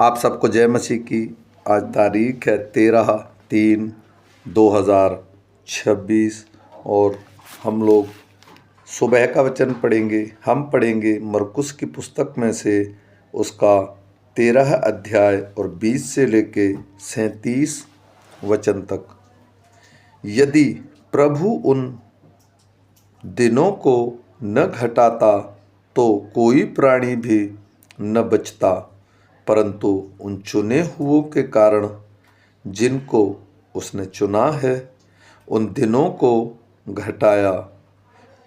आप सबको जय मसीह की। आज तारीख है 13/3/2026 और हम लोग सुबह का वचन पढ़ेंगे। हम पढ़ेंगे मरकुस की पुस्तक में से उसका 13 अध्याय और 20 से लेके 37 वचन तक। यदि प्रभु उन दिनों को न घटाता तो कोई प्राणी भी न बचता, परंतु उन चुने हुओं के कारण जिनको उसने चुना है उन दिनों को घटाया।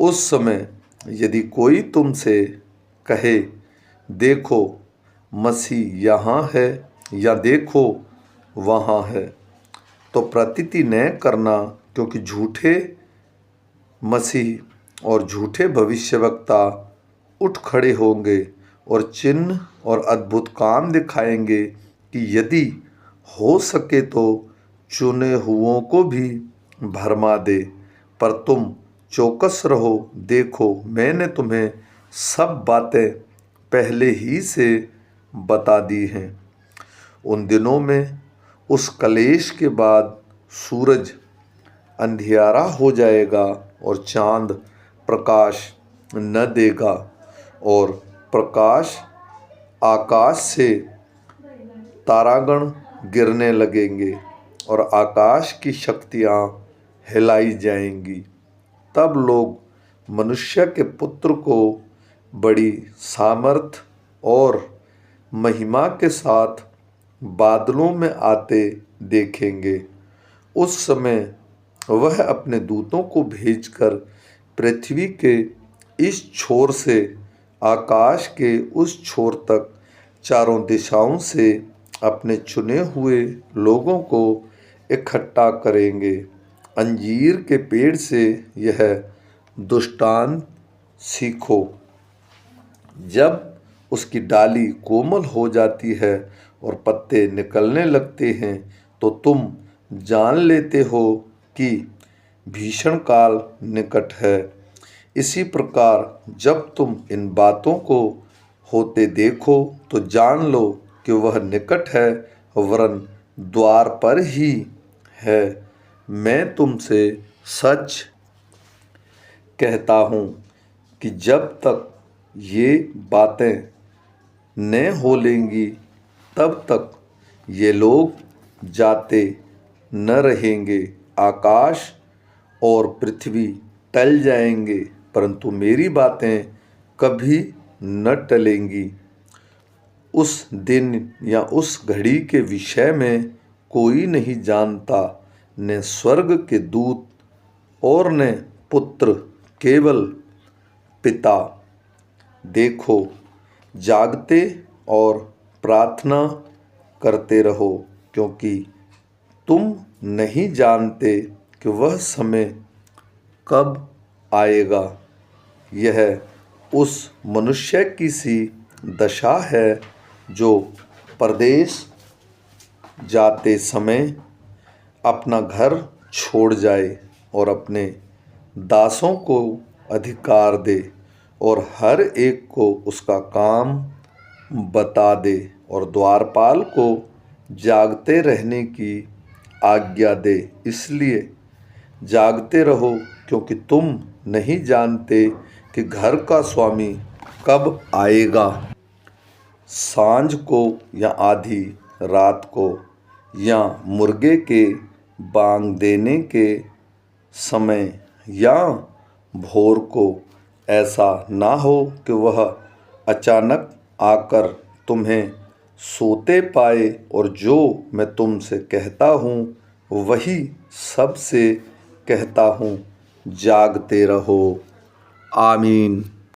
उस समय यदि कोई तुमसे कहे देखो मसीह यहाँ है या देखो वहाँ है, तो प्रतीति न करना, क्योंकि झूठे मसीह और झूठे भविष्यवक्ता उठ खड़े होंगे और चिन्ह और अद्भुत काम दिखाएंगे कि यदि हो सके तो चुने हुओं को भी भरमा दे। पर तुम चौकस रहो, देखो मैंने तुम्हें सब बातें पहले ही से बता दी हैं। उन दिनों में उस कलेश के बाद सूरज अंधियारा हो जाएगा और चांद प्रकाश न देगा और प्रकाश आकाश से तारागण गिरने लगेंगे और आकाश की शक्तियाँ हिलाई जाएंगी। तब लोग मनुष्य के पुत्र को बड़ी सामर्थ और महिमा के साथ बादलों में आते देखेंगे। उस समय वह अपने दूतों को भेजकर पृथ्वी के इस छोर से आकाश के उस छोर तक चारों दिशाओं से अपने चुने हुए लोगों को इकट्ठा करेंगे। अंजीर के पेड़ से यह दृष्टांत सीखो, जब उसकी डाली कोमल हो जाती है और पत्ते निकलने लगते हैं तो तुम जान लेते हो कि भीषण काल निकट है। इसी प्रकार जब तुम इन बातों को होते देखो तो जान लो कि वह निकट है, वरन द्वार पर ही है। मैं तुमसे सच कहता हूँ कि जब तक ये बातें न हो लेंगी तब तक ये लोग जाते न रहेंगे। आकाश और पृथ्वी टल जाएंगे, परंतु मेरी बातें कभी न टलेंगी। उस दिन या उस घड़ी के विषय में कोई नहीं जानता, न स्वर्ग के दूत और न पुत्र, केवल पिता। देखो जागते और प्रार्थना करते रहो, क्योंकि तुम नहीं जानते कि वह समय कब आएगा। यह उस मनुष्य की सी दशा है जो परदेश जाते समय अपना घर छोड़ जाए और अपने दासों को अधिकार दे और हर एक को उसका काम बता दे और द्वारपाल को जागते रहने की आज्ञा दे। इसलिए जागते रहो, क्योंकि तुम नहीं जानते कि घर का स्वामी कब आएगा, सांझ को या आधी रात को या मुर्गे के बांग देने के समय या भोर को। ऐसा ना हो कि वह अचानक आकर तुम्हें सोते पाए। और जो मैं तुमसे कहता हूँ वही सबसे कहता हूँ, जागते रहो। आमीन।